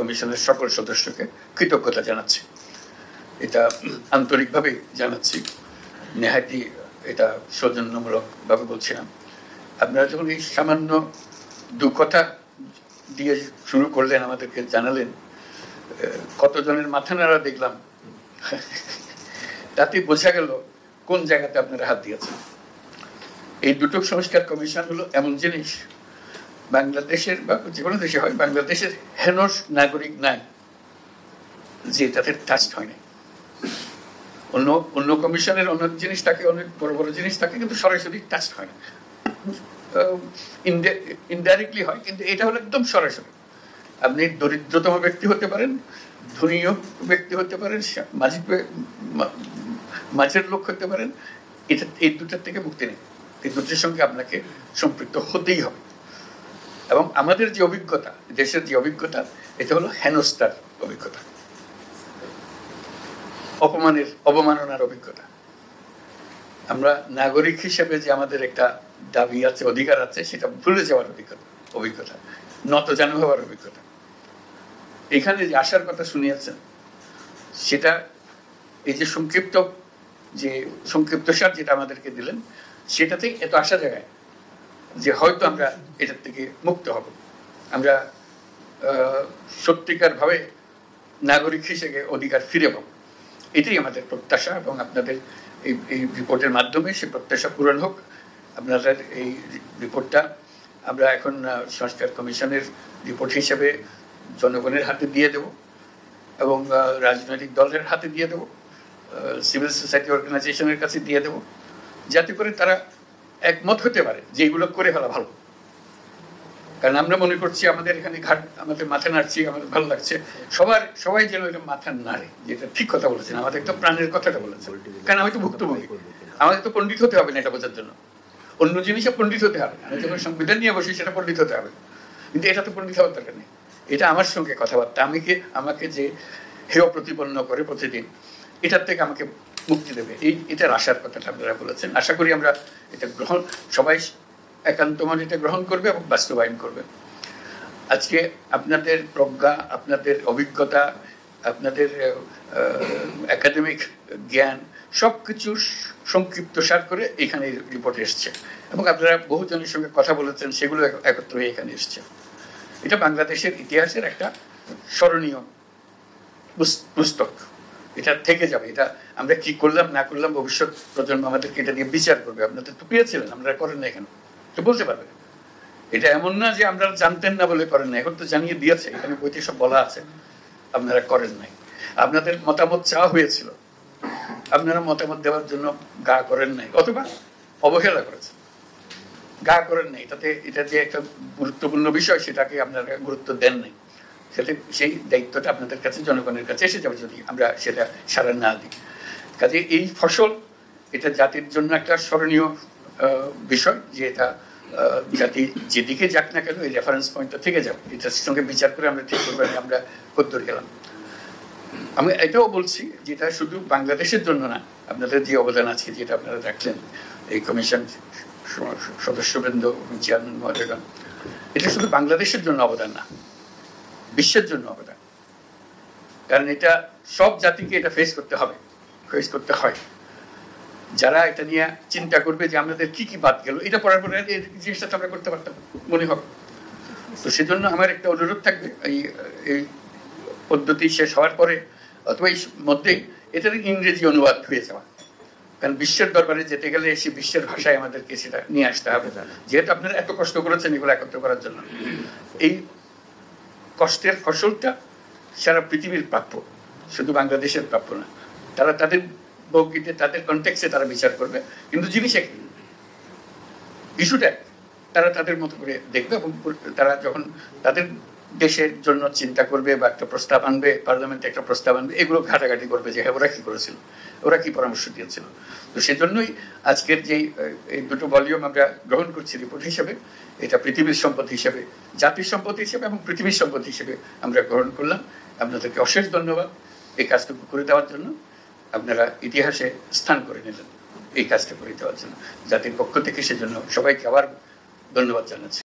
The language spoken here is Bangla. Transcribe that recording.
কমিশনের সকল সদস্যকে কৃতজ্ঞতা জানাচ্ছি। এটা আন্তরিকভাবে জানাচ্ছি, নেহাতি এটা সৌজন্যমূলকভাবে বলছিলাম। আপনারা যখন এই সামান্য দু কথা দিয়ে শুরু করলেন, আমাদেরকে জানালেন, কতজনের মাথা নাড়া দেখলাম, তাতে বোঝা গেল কোন জায়গাতে আপনারা হাত দিয়েছেন। এই দুটো সংস্কার কমিশন হলো এমন জিনিস, বাংলাদেশের বা যে কোনো দেশে হয়, বাংলাদেশের হেনস নাগরিক নাই যে তাদের টাচ হয় না। অন্য অন্য কমিশনের অনেক জিনিস থাকে, অনেক বড় বড় জিনিস থাকে, কিন্তু সরাসরি টাচ হয় না, ইনডাইরেক্টলি হয়। কিন্তু এটা হলো একদম সরাসরি। আপনি দরিদ্রতম ব্যক্তি হতে পারেন, ধনীয় ব্যক্তি হতে পারেন, মাঝের লোক হতে পারেন, এটা এই দুটার থেকে মুক্তি নেই। এই দুটোর সঙ্গে আপনাকে সম্পৃক্ত হতেই হবে। এবং আমাদের যে অভিজ্ঞতা, দেশের যে অভিজ্ঞতা, এটা হলো হেনস্থার অভিজ্ঞতা, অবমাননার অভিজ্ঞতা। আমরা নাগরিক হিসেবে যে আমাদের একটা দাবি আছে, অধিকার আছে, সেটা ভুলে যাওয়ার অভিজ্ঞতা, নতজানু হওয়ার অভিজ্ঞতা। এখানে যে আসার কথা শুনিয়েছেন, সেটা এই যে সংক্ষিপ্তসার যেটা আমাদেরকে দিলেন, সেটাতে এত আশা জায়গায় যে হয়তো আমরা এটার থেকে মুক্ত হব, আমরা সত্যিকার ভাবে নাগরিক হিসেবে অধিকার ফিরে পাব, এটাই আমাদের প্রত্যাশা। এবং আপনাদের এই রিপোর্টের মাধ্যমে সে প্রত্যাশা পূরণ হোক। আপনাদের এই রিপোর্টটা আমরা এখন সংস্কার কমিশনের রিপোর্ট হিসেবে জনগণের হাতে দিয়ে দেব, এবং রাজনৈতিক দলের হাতে দিয়ে দেব, সিভিল সোসাইটি অর্গানাইজেশনের কাছে দিয়ে দেব, যাতে করে তারা একমত হতে পারে যে এগুলো করে ফেলা ভালো। কারণ আমরা মনে করছি আমাদের এখানে আমাদের মাথা নাড়ছি, আমাদের ভালো লাগছে, সবাই যেন এটা মাথা নাড়ে, যেটা ঠিক কথা বলেছেন, আমাদের তো প্রাণের কথাটা বলেছেন। কারণ আমি তো ভুক্তভোগী, আমাদের তো পণ্ডিত হতে হবে না এটা বোঝার জন্য, অন্য জিনিসে পণ্ডিত হতে হবে। আমি যখন সংবিধান নিয়ে বসি সেটা পণ্ডিত হতে হবে, কিন্তু এটা তো পণ্ডিত হওয়ার দরকার নেই। এটা আমার সঙ্গে কথাবার্তা, আমাকে যে হেয় প্রতিপন্ন করে প্রতিদিন, এটার থেকে আমাকে মুক্তি দেবে, এটার আশার কথাটা আপনারা বলেছেন। আশা করি আমরা এটা সবাই একান্ত মনে এটা গ্রহণ করবে এবং বাস্তবায়ন করবে। আজকে আপনাদের প্রজ্ঞা, আপনাদের অভিজ্ঞতা, আপনাদের একাডেমিক জ্ঞান সবকিছু সংক্ষিপ্তসার করে এখানে রিপোর্ট এসছে, এবং আপনারা বহুজনের সঙ্গে কথা বলেছেন, সেগুলো একত্র হয়ে এখানে এসছে। এটা বাংলাদেশের ইতিহাসের একটা স্মরণীয় পুস্তক, এটা থেকে যাবে। এটা আমরা কি করলাম না করলাম, ভবিষ্যৎ প্রজন্ম আমাদেরকে এটা নিয়ে বিচার করবে। আপনাদের তো পেয়েছিলেন, আপনারা করেন না এখানে, তো বলতে পারবে। এটা এমন না যে আপনারা জানতেন না বলে করেন না, এখন তো জানিয়ে দিয়েছে, এখানে বইতে সব বলা আছে, আপনারা করেন নাই। আপনাদের মতামত চাওয়া হয়েছিল, আপনারা মতামত দেওয়ার জন্য গা করেন নাই, অথবা অবহেলা করেছেন, গা করেন নাই। এটা যে একটা গুরুত্বপূর্ণ বিষয়, সেটাকে আপনারা গুরুত্ব দেন নাই। সেই দায়িত্বটা আপনাদের কাছে, জনগণের কাছে এসে যাবে যদি আমরা সেটা সাড়া না দিই। কাজে এই ফসল, এটা জাতির জন্য একটা স্মরণীয় বিষয়, যে এটা জাতি যেদিকে যাক না কেন এই রেফারেন্স পয়েন্টটা থেকে যাবে। এটার সঙ্গে বিচার করে আমরা ঠিক করবো আমরা কদ্দূর গেলাম। আমি এটাও বলছি, যেটা শুধু বাংলাদেশের জন্য না, আপনাদের যে অবদান আছে, যেটা আপনারা রাখলেন, এই কমিশন সদস্যবৃন্দ, চেয়ারম্যান মহোদয়গণ, এটা শুধু বাংলাদেশের জন্য অবদান না, বিশ্বের জন্য অবদান। কারণ এটা সব জাতিকে এটা ফেস করতে হয়। যারা এটা নিয়ে চিন্তা করবে যে আমাদের কি কি বাদ গেল, এটা পড়ার পরে এই জিনিসটা আমরা করতে পারতাম মনে হবে। তো সেজন্য আমার একটা অনুরোধ থাকবে, এই পদ্ধতি শেষ হওয়ার পরে অথবা এই মধ্যেই এটার ইংরেজি অনুবাদ হয়ে যাওয়া। কারণ বিশ্বের দরবারে যেতে গেলে সে বিশ্বের ভাষায় আমাদেরকে সেটা নিয়ে আসতে হবে। যেহেতু আপনারা এত কষ্ট করেছেন এগুলো একত্র করার জন্য, এই কষ্টের ফসলটা সারা পৃথিবীর প্রাপ্য, শুধু বাংলাদেশের প্রাপ্য না। তারা তাদের বৌগিতে, তাদের কনটেক্সে তারা বিচার করবে, কিন্তু জিনিস একই, ইস্যুটা তারা তাদের মতো করে দেখবে। এবং তারা যখন তাদের দেশের জন্য চিন্তা করবে বা একটা প্রস্তাব আনবে, পার্লামেন্টে একটা প্রস্তাব আনবে, এগুলো ঘাটাঘাটি করবে যে হ্যাঁ ওরা কি করেছিল, ওরা কি পরামর্শ দিয়েছিল। তো সেজন্যই আজকের যেই এই দুটো ভলিউম আমরা গ্রহণ করছি রিপোর্ট হিসেবে, এটা পৃথিবীর সম্পদ হিসেবে, জাতির সম্পদ হিসেবে এবং পৃথিবীর সম্পদ হিসেবে আমরা গ্রহণ করলাম। আপনাদেরকে অশেষ ধন্যবাদ এই কাজটুকু করে দেওয়ার জন্য। আপনারা ইতিহাসে স্থান করে নিলেন এই কাজটা করে দেওয়ার জন্য, জাতির পক্ষ থেকে। সেজন্য সবাইকে আবার ধন্যবাদ জানাচ্ছি।